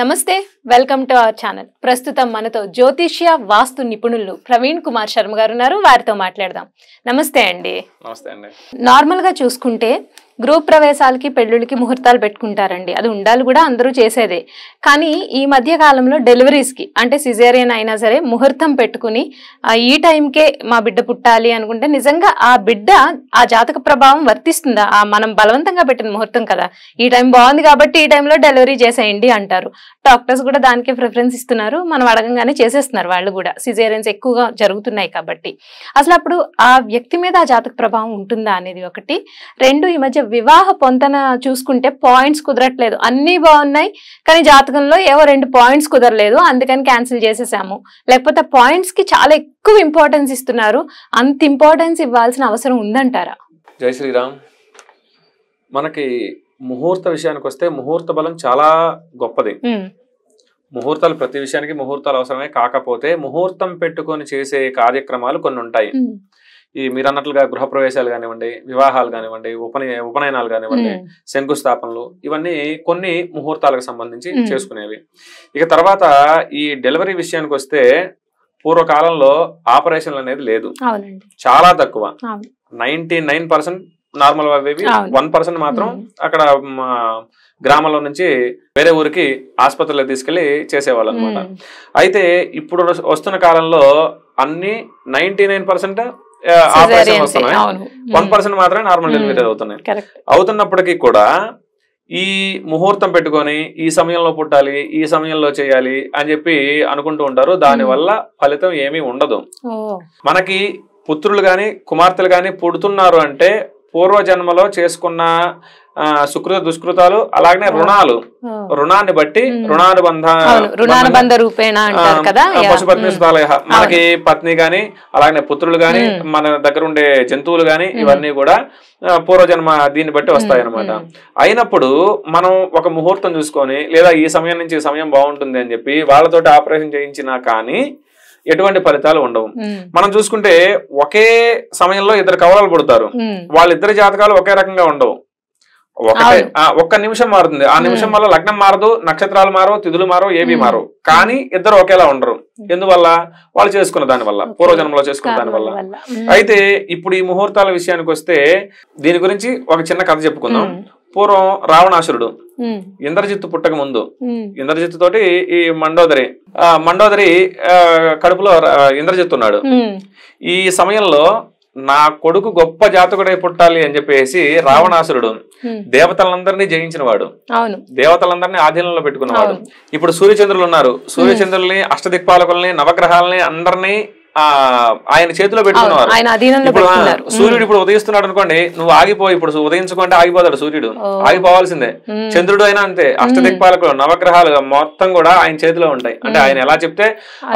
నమస్తే welcome to our channel. ప్రస్తుతం మనతో జ్యోతిష్య వాస్తు నిపుణులు ప్రవీణ్ కుమార్ శర్మ గారు ఉన్నారు. వారితో మాట్లాడదాం. నమస్తే అండి. నమస్తే అండి. నార్మల్ గా చూసుకుంటే గ్రూప్ ప్రవేశాలకి పెళ్ళిళ్ళకి ముహూర్తాలు పెట్టుకుంటారండి. అది ఉండాలి కూడా, అందరూ చేసేదే. కానీ ఈ మధ్య కాలంలో డెలివరీస్కి అంటే సిజేరియన్ అయినా సరే ముహూర్తం పెట్టుకుని ఈ టైంకే మా బిడ్డ పుట్టాలి అనుకుంటే నిజంగా ఆ బిడ్డ ఆ జాతక ప్రభావం వర్తిస్తుందా? మనం బలవంతంగా పెట్టిన ముహూర్తం కదా, ఈ టైం బాగుంది కాబట్టి ఈ టైంలో డెలివరీ చేసేయండి అంటారు. డాక్టర్స్ కూడా దానికే ప్రిఫరెన్స్ ఇస్తున్నారు. మనం అడగంగానే చేసేస్తున్నారు వాళ్ళు కూడా, సిజేరియన్స్ ఎక్కువగా జరుగుతున్నాయి కాబట్టి. అసలు అప్పుడు ఆ వ్యక్తి మీద ఆ జాతక ప్రభావం ఉంటుందా అనేది ఒకటి. రెండు, ఈ మధ్య వివాహ పొంతన చూసుకుంటే పాయింట్స్ కుదరట్లేదు. అన్ని బాగున్నాయి కానీ జాతకంలో ఏవో 2 పాయింట్స్ కుదరలేదు, అందుకని క్యాన్సిల్ చేసేసాము. లేకపోతే పాయింట్స్ కి చాలా ఎక్కువ ఇంపార్టెన్స్ ఇస్తున్నారు. అంత ఇంపార్టెన్స్ ఇవ్వాల్సిన అవసరం ఉందంటారా? జై శ్రీరామ్. మనకి ముహూర్త విషయానికి వస్తే ముహూర్త బలం చాలా గొప్పది. ముహూర్తాలు ప్రతి విషయానికి ముహూర్తాలు అవసరమే. కాకపోతే ముహూర్తం పెట్టుకొని చేసే కార్యక్రమాలు కొన్ని ఉంటాయి. ఈ మీరు అన్నట్లుగా గృహప్రవేశాలు కానివ్వండి, వివాహాలు కానివ్వండి, ఉపనయనాలు కానివ్వండి, శంకుస్థాపనలు, ఇవన్నీ కొన్ని ముహూర్తాలకు సంబంధించి చేసుకునేవి. ఇక తర్వాత ఈ డెలివరీ విషయానికి వస్తే పూర్వకాలంలో ఆపరేషన్లు అనేది లేదు, చాలా తక్కువ. 99% నార్మల్ అవేవి, 1% మాత్రం అక్కడ గ్రామంలో నుంచి వేరే ఊరికి ఆసుపత్రిలో తీసుకెళ్లి చేసేవాళ్ళు అనమాట. అయితే ఇప్పుడు వస్తున్న కాలంలో అన్ని 99% ఆపరేషన్ వస్తున్నాయి, 1% మాత్రమే నార్మల్ డెలివరీ అవుతున్నాయి. అవుతున్నప్పటికీ కూడా ఈ ముహూర్తం పెట్టుకొని ఈ సమయంలో పుట్టాలి, ఈ సమయంలో చేయాలి అని చెప్పి అనుకుంటూ ఉంటారు. దానివల్ల ఫలితం ఏమీ ఉండదు. మనకి పుత్రులు గాని కుమార్తెలు గాని పుడుతున్నారు అంటే పూర్వజన్మలో చేసుకున్న సుకృత దుష్కృతాలు, అలాగనే రుణాన్ని బట్టి రుణానుబంధ రూపేణ పశుపత్ని సుతాలయ, మనకి పత్ని గాని అలాగనే పుత్రులు గాని మన దగ్గర ఉండే జంతువులు గాని ఇవన్నీ కూడా పూర్వజన్మ దీన్ని బట్టి వస్తాయి అనమాట. అయినప్పుడు మనం ఒక ముహూర్తం చూసుకొని లేదా ఈ సమయం నుంచి ఈ సమయం బాగుంటుంది అని చెప్పి వాళ్ళతోటి ఆపరేషన్ చేయించినా కానీ ఎటువంటి ఫలితాలు ఉండవు. మనం చూసుకుంటే ఒకే సమయంలో 2 కవలలు పుడతారు, వాళ్ళిద్దరి జాతకాలు ఒకే రకంగా ఉండవు. ఒక్క నిమిషం మారుతుంది, ఆ నిమిషం వల్ల లగ్నం మారదు, నక్షత్రాలు మారవు, తిథులు మారవు, ఏవి మారవు, కానీ ఇద్దరు ఒకేలా ఉండరు. ఎందువల్ల? వాళ్ళు చేసుకున్న దాని వల్ల, పూర్వజన్మలో చేసుకున్న దాని వల్ల. అయితే ఇప్పుడు ఈ ముహూర్తాల విషయానికి వస్తే దీని గురించి ఒక చిన్న కథ చెప్పుకుందాం. పూర్వం రావణాసురుడు ఇంద్రజిత్తు పుట్టక ముందు, ఇంద్రజిత్తు తోటి ఈ మండోదరి కడుపులో ఇంద్రజిత్తు ఉన్నాడు. ఈ సమయంలో నా కొడుకు గొప్ప జాతకుడై పుట్టాలి అని చెప్పేసి రావణాసురుడు దేవతలందరినీ జయించిన వాడు, దేవతలందరినీ ఆధీనంలో పెట్టుకున్నవాడు. ఇప్పుడు సూర్యచంద్రులు ఉన్నారు, సూర్యచంద్రుల్ని, అష్టదిక్పాలకుల్ని, నవగ్రహాలని అందరినీ ఆయన చేతిలో పెట్టుకున్నారు. ఇప్పుడు సూర్యుడు ఇప్పుడు ఉదయిస్తున్నాడు అనుకోండి, నువ్వు ఆగిపో, ఇప్పుడు ఉదయించుకుంటే ఆగిపోతాడు సూర్యుడు, ఆగిపోవాల్సిందే. చంద్రుడు అయినా అంతే, అష్టదిక్పాలకులు, నవగ్రహాలు మొత్తం కూడా ఆయన చేతిలో ఉంటాయి. అంటే ఆయన ఎలా చెప్తే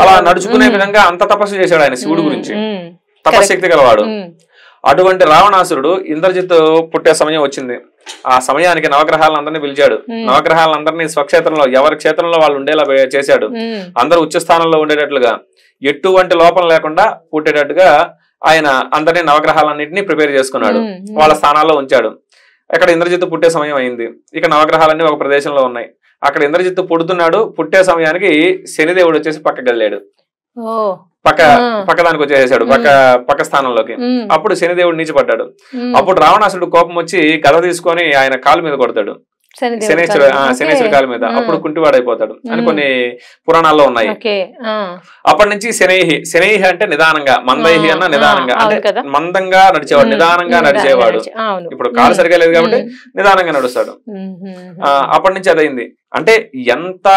అలా నడుచుకునే విధంగా అంత తపస్సు చేశాడు ఆయన, శివుడు గురించి తపశక్తి గలవాడు. అటువంటి రావణాసురుడు ఇంద్రజిత్తు పుట్టే సమయం వచ్చింది. ఆ సమయానికి నవగ్రహాలందరినీ పిలిచాడు, నవగ్రహాలందరినీ స్వక్షేత్రంలో ఎవరి క్షేత్రంలో వాళ్ళు ఉండేలా చేశాడు. అందరూ ఉచ్చ స్థానంలో ఉండేటట్లుగా, ఎటువంటి లోపం లేకుండా పుట్టేటట్టుగా ఆయన అందరినీ నవగ్రహాలన్నింటినీ ప్రిపేర్ చేసుకున్నాడు, వాళ్ళ స్థానాల్లో ఉంచాడు. అక్కడ ఇంద్రజిత్తు పుట్టే సమయం అయింది. ఇక నవగ్రహాలన్నీ ఒక ప్రదేశంలో ఉన్నాయి. అక్కడ ఇంద్రజిత్తు పుడుతున్నాడు. పుట్టే సమయానికి శనిదేవుడు వచ్చేసి పక్కకి వెళ్ళాడు, పక్కదానికి వచ్చేసాడు, పక్క స్థానంలోకి. అప్పుడు శనిదేవుడు నీచిపడ్డాడు. అప్పుడు రావణాసుడు కోపం వచ్చి గద తీసుకొని ఆయన కాలు మీద కొడతాడు, శనేశ్వరుడు కాలు మీద. అప్పుడు కుంటివాడైపోతాడు అని కొన్ని పురాణాల్లో ఉన్నాయి. అప్పటి నుంచి శనైహి అంటే నిదానంగా, మందైహి అన్న నిదానంగా, అంటే మందంగా నడిచేవాడు, నిదానంగా నడిచేవాడు. ఇప్పుడు కాలు సరిగా లేదు కాబట్టి నిదానంగా నడుస్తాడు. అప్పటి నుంచి అదైంది. అంటే ఎంత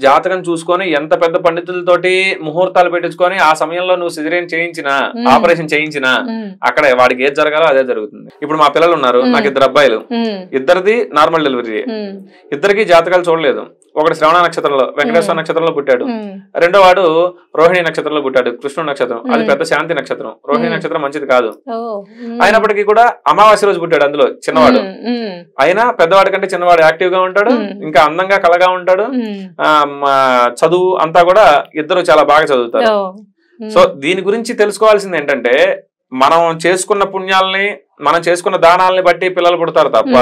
జాతకం చూసుకొని, ఎంత పెద్ద పండితులతోటి ముహూర్తాలు పెట్టించుకొని ఆ సమయంలో నువ్వు సిజేరియన్ చేయించినా, ఆపరేషన్ చేయించినా అక్కడ వాడికి ఏది జరగాలో అదే జరుగుతుంది. ఇప్పుడు మా పిల్లలు ఉన్నారు, నాకు 2 అబ్బాయిలు, ఇద్దరిది నార్మల్ డెలివరీ. ఇద్దరికి జాతకాలు చూడలేదు. ఒకటి శ్రవణ నక్షత్రంలో, వెంకటేశ్వర నక్షత్రంలో పుట్టాడు. రెండో వాడు రోహిణి నక్షత్రంలో పుట్టాడు, కృష్ణుడు నక్షత్రం. అది పెద్ద శాంతి నక్షత్రం. రోహిణి నక్షత్రం మంచిది కాదు. అయినప్పటికీ కూడా అమావాస్య రోజు పుట్టాడు అందులో చిన్నవాడు. అయినా పెద్దవాడి కంటే చిన్నవాడు యాక్టివ్ గా ఉంటాడు, ఇంకా అందంగా కళగా ఉంటాడు. చదువు అంతా కూడా ఇద్దరు చాలా బాగా చదువుతారు. సో దీని గురించి తెలుసుకోవాల్సింది ఏంటంటే మనం చేసుకున్న పుణ్యాలని మనం చేసుకున్న దానాలని బట్టి పిల్లలు పుడతారు తప్ప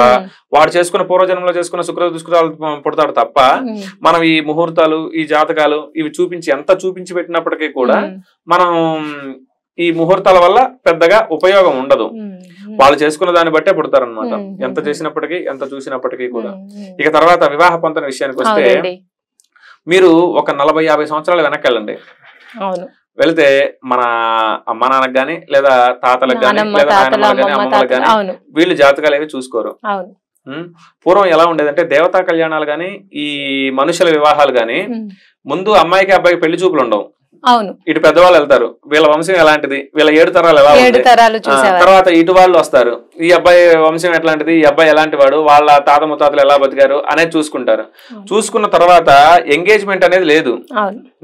వాడు చేసుకున్న పూర్వజన్మలో చేసుకున్న శుక్ర దుష్కృతాలు పుడతాడు తప్ప మనం ఈ ముహూర్తాలు ఈ జాతకాలు ఇవి ఎంత చూపించి పెట్టినప్పటికీ కూడా మనం ఈ ముహూర్తాల వల్ల పెద్దగా ఉపయోగం ఉండదు. వాళ్ళు చేసుకున్న దాన్ని బట్టే పుడతారనమాట, ఎంత చేసినప్పటికీ ఎంత చూసినప్పటికీ కూడా. ఇక తర్వాత వివాహ పొంతన విషయానికి వస్తే మీరు ఒక 40-50 సంవత్సరాలు వెనక్కి వెళ్ళండి. వెళితే మన అమ్మ నాన్నకు గాని లేదా తాతలకు గాని లేదా నాయనమ్మలకు గాని అమ్మమ్మలకు గాని వీళ్ళు జాతకాలు ఏవి చూసుకోరు. పూర్వం ఎలా ఉండేదంటే దేవతా కళ్యాణాలు గాని ఈ మనుషుల వివాహాలు గాని ముందు అమ్మాయికి అబ్బాయికి పెళ్లి చూపులు ఉండవు. ఇటు పెద్దవాళ్ళు వెళ్తారు, వీళ్ళ వంశం ఎలాంటిది, వీళ్ళ 7 తరాలు ఎలా ఉంది, తర్వాత ఇటు వాళ్ళు వస్తారు, ఈ అబ్బాయి వంశం ఎట్లాంటిది, ఈ అబ్బాయి ఎలాంటి వాడు, వాళ్ళ తాత ముత్తాతలు ఎలా బతికారు అనేది చూసుకుంటారు. చూసుకున్న తర్వాత ఎంగేజ్మెంట్ అనేది లేదు,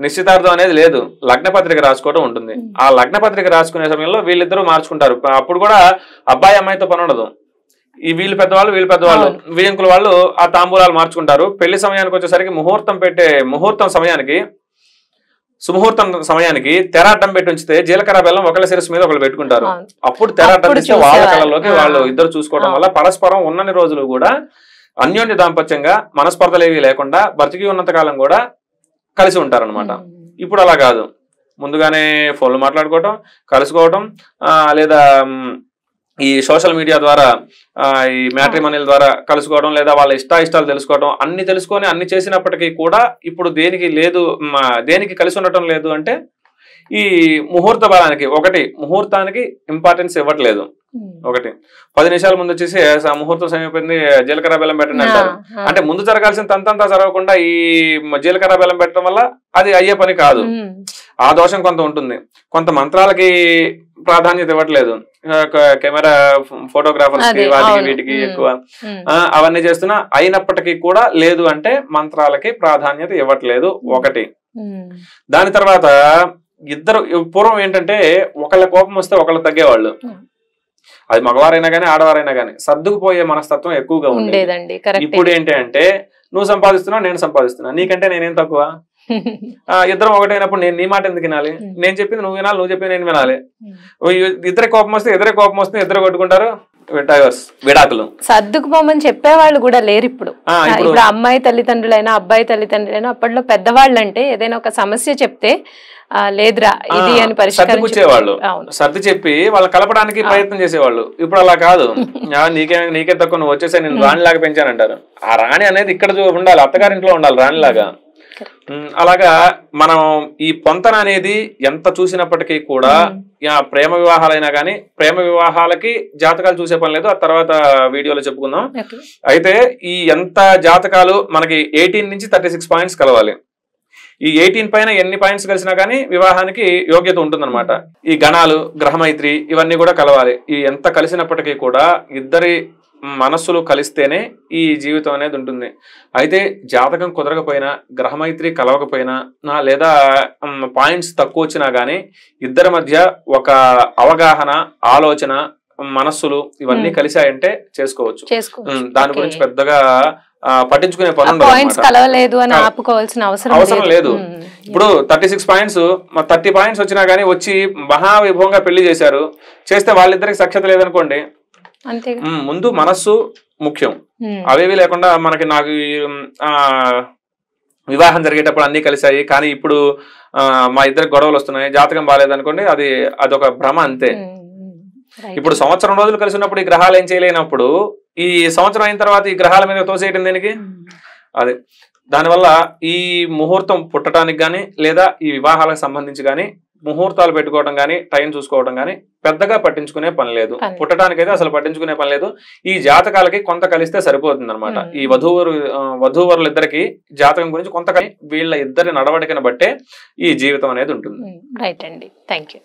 నిశ్చితార్థం అనేది లేదు, లగ్న పత్రిక రాసుకోవడం ఉంటుంది. ఆ లగ్న పత్రిక రాసుకునే సమయంలో వీళ్ళిద్దరూ మార్చుకుంటారు. అప్పుడు కూడా అబ్బాయి అమ్మాయితో పని ఉండదు. ఈ వీళ్ళు పెద్దవాళ్ళు వియంకుల వాళ్ళు ఆ తాంబూలాలు మార్చుకుంటారు. పెళ్లి సమయానికి వచ్చేసరికి ముహూర్తం సమయానికి సుముహూర్తం సమయానికి తెర అడ్డం పెట్టి ఉంచితే జీలకర్ర బెల్లం ఒకళ్ళ శిరస్సు మీద ఒకళ్ళు పెట్టుకుంటారు. అప్పుడు తెర అడ్డం పెడితే వాళ్ళ కళలోకి వాళ్ళు ఇద్దరు చూసుకోవడం వల్ల పరస్పరం ఉన్నన్ని రోజులు కూడా అన్యోన్య దాంపత్యంగా మనస్పర్ధలు ఏవి లేకుండా బ్రతికి ఉన్నంత కాలం కూడా కలిసి ఉంటారు అనమాట. ఇప్పుడు అలా కాదు, ముందుగానే ఫోన్లు మాట్లాడుకోవటం, కలుసుకోవటం, లేదా ఈ సోషల్ మీడియా ద్వారా ఈ మ్యాట్రిమోనియల్ ద్వారా కలుసుకోవడం, లేదా వాళ్ళ ఇష్టాలు తెలుసుకోవడం, అన్ని తెలుసుకొని అన్ని చేసినప్పటికీ కూడా ఇప్పుడు దేనికి కలిసి ఉండటం లేదు అంటే ఈ ముహూర్త బలానికి ముహూర్తానికి ఇంపార్టెన్స్ ఇవ్వట్లేదు. 10 నిమిషాల ముందు వచ్చేసి ముహూర్తం సమయమైంది జీలకర్ర బెల్లం పెట్టండి అంటారు. అంటే ముందు జరగాల్సిన తంతంతా జరగకుండా ఈ జీలకర్ర బెల్లం పెట్టడం వల్ల అది అయ్యే పని కాదు. ఆ దోషం కొంత ఉంటుంది. కొంత మంత్రాలకి ప్రాధాన్యత ఇవ్వట్లేదు, కెమెరా ఫోటోగ్రాఫర్స్ కి వాటికి వీటికి ఎక్కువ అవన్నీ చేస్తున్నా అయినప్పటికీ కూడా లేదు అంటే మంత్రాలకి ప్రాధాన్యత ఇవ్వట్లేదు. దాని తర్వాత ఇద్దరు పూర్వం ఏంటంటే ఒకళ్ళ కోపం వస్తే ఒకళ్ళు తగ్గేవాళ్ళు, అది మగవారైనా గానీ ఆడవారైనా గానీ సర్దుకుపోయే మనస్తత్వం ఎక్కువగా ఉండేది. ఇప్పుడు ఏంటి అంటే నువ్వు సంపాదిస్తున్నావు, నేను సంపాదిస్తున్నా, నీకంటే నేనేం తక్కువ, ఇద్దరం ఒకటైనప్పుడు నేను నీ మాట ఎందుకు వినాలి, నేను చెప్పింది నువ్వు వినాలి, నువ్వు చెప్పింది నేను వినాలి. ఇద్దరే కోపం వస్తే ఇద్దరు కొట్టుకుంటారు, విడాకులు. సర్దుకుపోమని చెప్పేవాళ్ళు కూడా లేరు ఇప్పుడు. అమ్మాయి తల్లిదండ్రులైనా అబ్బాయి తల్లిదండ్రులైనా అప్పట్లో పెద్దవాళ్ళు అంటే ఏదైనా ఒక సమస్య చెప్తే లేదురా ఇది అని పరిష్కరించేవాళ్ళు, సర్ది చెప్పి వాళ్ళు కలపడానికి ప్రయత్నం చేసేవాళ్ళు. ఇప్పుడు అలా కాదు, నీకే తక్కువ, నువ్వు వచ్చేసే నేను రాణిలాగా పెంచానంటారు. ఆ రాణి అనేది ఇక్కడ ఉండాలి, అత్తగారింట్లో ఉండాలి రాణిలాగా. అలాగా మనం ఈ పొంతన అనేది ఎంత చూసినప్పటికీ కూడా ప్రేమ వివాహాలైనా కానీ ప్రేమ వివాహాలకి జాతకాలు చూసే పని లేదు, ఆ తర్వాత వీడియోలో చెప్పుకుందాం. అయితే ఈ ఎంత జాతకాలు మనకి 18 నుంచి 36 పాయింట్స్ కలవాలి. ఈ 18 పైన ఎన్ని పాయింట్స్ కలిసినా కానీ వివాహానికి యోగ్యత ఉంటుందన్నమాట. ఈ గణాలు, గ్రహమైత్రి ఇవన్నీ కూడా కలవాలి. ఈ ఎంత కలిసినప్పటికీ కూడా ఇద్దరి మనస్సులు కలిస్తేనే ఈ జీవితం అనేది ఉంటుంది. అయితే జాతకం కుదరకపోయినా, గ్రహమైత్రి కలవకపోయినా, లేదా పాయింట్స్ తక్కువ వచ్చినా గానీ ఇద్దరి మధ్య ఒక అవగాహన, ఆలోచన, మనస్సులు ఇవన్నీ కలిసాయంటే చేసుకోవచ్చు. దాని గురించి పెద్దగా పట్టించుకునే పని అవసరం లేదు. ఇప్పుడు 36 పాయింట్స్ 30 పాయింట్స్ వచ్చినా గానీ వచ్చి మహావైభవంగా పెళ్లి చేశారు, చేస్తే వాళ్ళిద్దరికి సఖ్యత లేదనుకోండి, ముందు మనస్సు ముఖ్యం. అవేవి లేకుండా నాకు వివాహం జరిగేటప్పుడు అన్ని కలిసాయి కానీ ఇప్పుడు మా ఇద్దరికి గొడవలు వస్తున్నాయి, జాతకం బాగాలేదనుకోండి, అదొక భ్రమ అంతే. ఇప్పుడు సంవత్సరం రోజులు కలిసి ఉన్నప్పుడు ఈ గ్రహాలు ఏం చేయలేనప్పుడు ఈ సంవత్సరం అయిన తర్వాత ఈ గ్రహాల మీద తోసేయటం దేనికి? అదే దానివల్ల ఈ ముహూర్తం పుట్టడానికి గానీ లేదా ఈ వివాహాలకు సంబంధించి గానీ ముహూర్తాలు పెట్టుకోవడం గానీ టైం చూసుకోవడం గానీ పెద్దగా పట్టించుకునే పని లేదు. పుట్టడానికైతే అసలు పట్టించుకునే పని లేదు. ఈ జాతకాలకి కొంత కలిస్తే సరిపోతుంది అనమాట. ఈ వధూవరులిద్దరికి జాతకం గురించి కొంత వీళ్ళ ఇద్దరి నడవడికను బట్టే ఈ జీవితం అనేది ఉంటుంది. రైట్ అండి, థ్యాంక్ యూ.